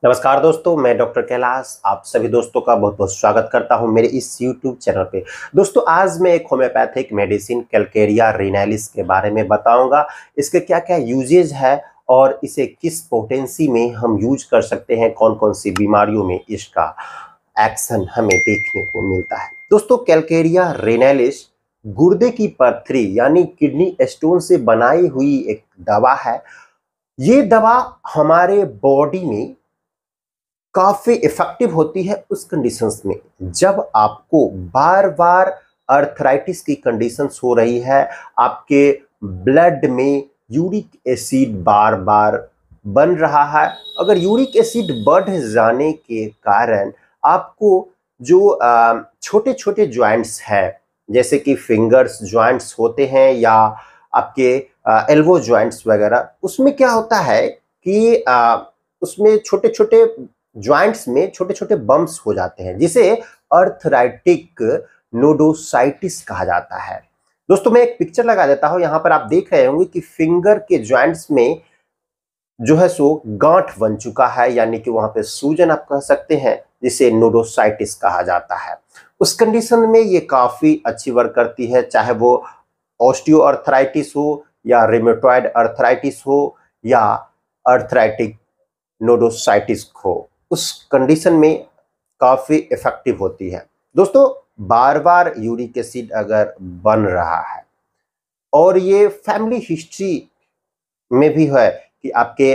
नमस्कार दोस्तों, मैं डॉक्टर कैलाश आप सभी दोस्तों का बहुत बहुत स्वागत करता हूं मेरे इस YouTube चैनल पे। दोस्तों, आज मैं एक होम्योपैथिक मेडिसिन कैलकेरिया रेनालिस के बारे में बताऊंगा। इसके क्या क्या यूजेज है और इसे किस पोटेंसी में हम यूज कर सकते हैं, कौन कौन सी बीमारियों में इसका एक्शन हमें देखने को मिलता है। दोस्तों, कैलकेरिया रेनालिस गुर्दे की पथरी यानी किडनी स्टोन से बनाई हुई एक दवा है। ये दवा हमारे बॉडी में काफी इफेक्टिव होती है उस कंडीशंस में जब आपको बार बार अर्थराइटिस की कंडीशंस हो रही है, आपके ब्लड में यूरिक एसिड बार बार बन रहा है। अगर यूरिक एसिड बढ़ जाने के कारण आपको जो छोटे छोटे जॉइंट्स है, जैसे कि फिंगर्स जॉइंट्स होते हैं या आपके एल्बो जॉइंट्स वगैरह, उसमें क्या होता है कि उसमें छोटे छोटे जॉइंट्स में छोटे छोटे बम्प्स हो जाते हैं, जिसे अर्थराइटिक नोडोसाइटिस कहा जाता है। दोस्तों, मैं एक पिक्चर लगा देता हूं, यहां पर आप देख रहे होंगे कि फिंगर के जॉइंट्स में जो है सो गांठ बन चुका है, यानी कि वहां पे सूजन आप कह सकते हैं, जिसे नोडोसाइटिस कहा जाता है। उस कंडीशन में ये काफी अच्छी वर्क करती है, चाहे वो ऑस्टियोआर्थराइटिस हो या रिमेटॉइड अर्थराइटिस हो या अर्थराइटिक नोडोसाइटिस हो, उस कंडीशन में काफी इफेक्टिव होती है। दोस्तों, बार बार यूरिक एसिड अगर बन रहा है और ये फैमिली हिस्ट्री में भी है कि आपके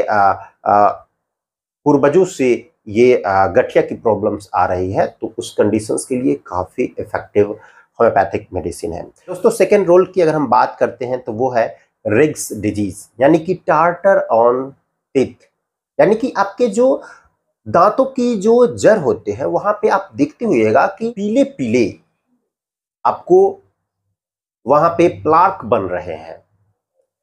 पूर्वजों से ये गठिया की प्रॉब्लम्स आ रही है, तो उस कंडीशंस के लिए काफी इफेक्टिव होम्योपैथिक मेडिसिन है। दोस्तों, सेकेंड रोल की अगर हम बात करते हैं तो वो है रिग्स डिजीज, यानी कि टार्टर ऑन टीथ, यानी कि आपके जो दांतों की जो जड़ होते हैं वहां पे आप देखते हुएगा कि पीले पीले आपको वहां पे प्लाक बन रहे हैं,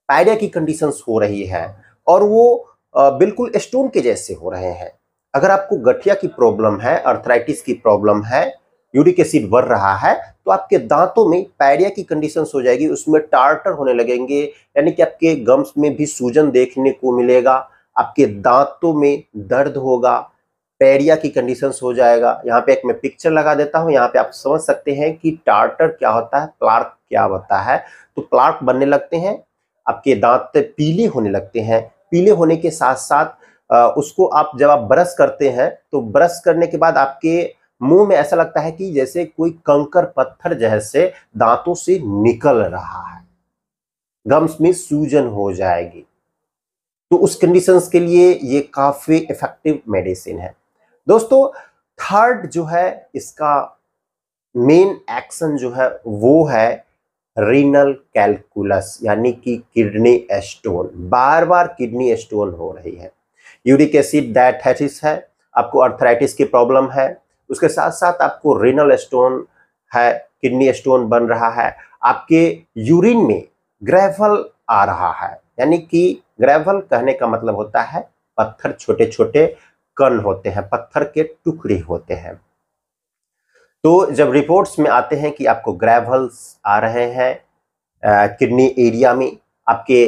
पायरिया की कंडीशंस हो रही है और वो बिल्कुल स्टोन के जैसे हो रहे हैं। अगर आपको गठिया की प्रॉब्लम है, अर्थराइटिस की प्रॉब्लम है, यूरिक एसिड बढ़ रहा है, तो आपके दांतों में पायरिया की कंडीशंस हो जाएगी, उसमें टार्टर होने लगेंगे, यानी कि आपके गम्स में भी सूजन देखने को मिलेगा, आपके दांतों में दर्द होगा, पैरिया की कंडीशंस हो जाएगा। यहाँ पे एक मैं पिक्चर लगा देता हूँ, यहाँ पे आप समझ सकते हैं कि टार्टर क्या होता है, प्लाक क्या होता है। तो प्लाक बनने लगते हैं, आपके दांत पीले होने लगते हैं। पीले होने के साथ साथ उसको आप जब आप ब्रश करते हैं तो ब्रश करने के बाद आपके मुंह में ऐसा लगता है कि जैसे कोई कंकर पत्थर जैसे दांतों से निकल रहा है, गम्स में सूजन हो जाएगी। तो उस कंडीशंस के लिए ये काफी इफेक्टिव मेडिसिन है। दोस्तों, थर्ड जो है इसका मेन एक्शन जो है वो है रीनल कैलकुलस, यानी कि किडनी स्टोन। बार बार किडनी स्टोन हो रही है, यूरिक एसिड डायथेसिस है, आपको अर्थराइटिस की प्रॉब्लम है, उसके साथ साथ आपको रीनल स्टोन है, किडनी स्टोन बन रहा है, आपके यूरिन में ग्रेवल आ रहा है, यानी कि ग्रेवल कहने का मतलब होता है पत्थर, छोटे छोटे कण होते हैं, पत्थर के टुकड़े होते हैं। तो जब रिपोर्ट्स में आते हैं कि आपको ग्रेवल्स आ रहे हैं किडनी एरिया में, आपके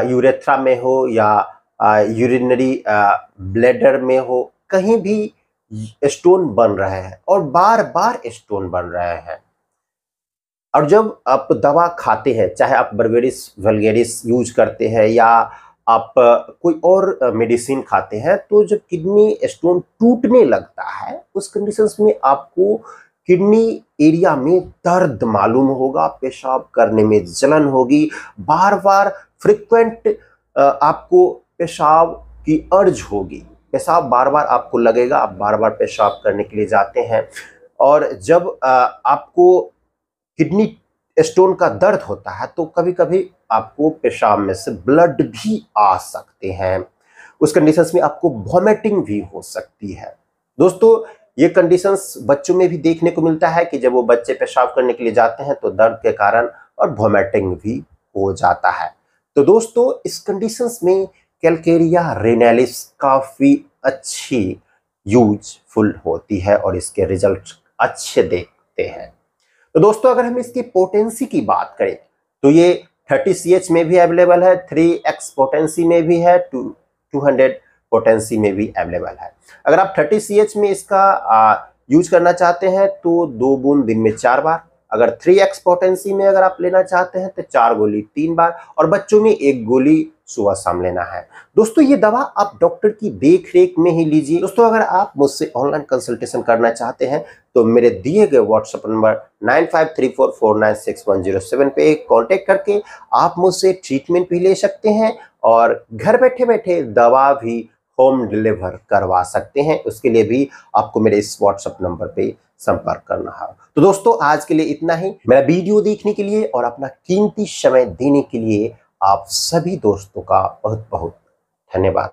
यूरेथ्रा में हो या यूरिनरी ब्लैडर में हो, कहीं भी स्टोन बन रहे हैं और बार बार स्टोन बन रहे हैं, और जब आप दवा खाते हैं, चाहे आप बर्बेरिस वल्गेरिस यूज करते हैं या आप कोई और मेडिसिन खाते हैं, तो जब किडनी स्टोन टूटने लगता है उस कंडीशंस में आपको किडनी एरिया में दर्द मालूम होगा, पेशाब करने में जलन होगी, बार बार फ्रिक्वेंट आपको पेशाब की अर्ज होगी, पेशाब बार बार आपको लगेगा, आप बार बार पेशाब करने के लिए जाते हैं। और जब आपको किडनी स्टोन का दर्द होता है तो कभी कभी आपको पेशाब में से ब्लड भी आ सकते हैं, उस कंडीशंस में आपको वॉमिटिंग भी हो सकती है। दोस्तों, ये कंडीशंस बच्चों में भी देखने को मिलता है कि जब वो बच्चे पेशाब करने के लिए जाते हैं तो दर्द के कारण और वॉमिटिंग भी हो जाता है। तो दोस्तों, इस कंडीशंस में कैलकेरिया रेनालिस काफी अच्छी यूजफुल होती है और इसके रिजल्ट अच्छे देखते हैं। तो दोस्तों, अगर हम इसकी पोटेंसी की बात करें तो ये 30 CH में भी अवेलेबल है, 3x पोटेंसी में भी है, 200 पोटेंसी में भी अवेलेबल है। अगर आप 30 CH में इसका यूज करना चाहते हैं तो 2 बूंद दिन में 4 बार। अगर 3x पोटेंसी में अगर आप लेना चाहते हैं तो 4 गोली 3 बार, और बच्चों में 1 गोली सुबह शाम लेना है। दोस्तों ये दवा आप डॉक्टर की देख रेख में ही लीजिए। दोस्तों अगर आप मुझसे ऑनलाइन कंसल्टेशन करना चाहते हैं तो मेरे दिए गए व्हाट्सएप नंबर 9534496107 पे कांटेक्ट करके आप मुझसे ट्रीटमेंट भी ले सकते हैं और घर बैठे बैठे दवा भी होम डिलीवर करवा सकते हैं। उसके लिए भी आपको मेरे इस व्हाट्सएप नंबर पे संपर्क करना है। तो दोस्तों आज के लिए इतना ही। मेरा वीडियो देखने के लिए और अपना कीमती समय देने के लिए आप सभी दोस्तों का बहुत बहुत धन्यवाद।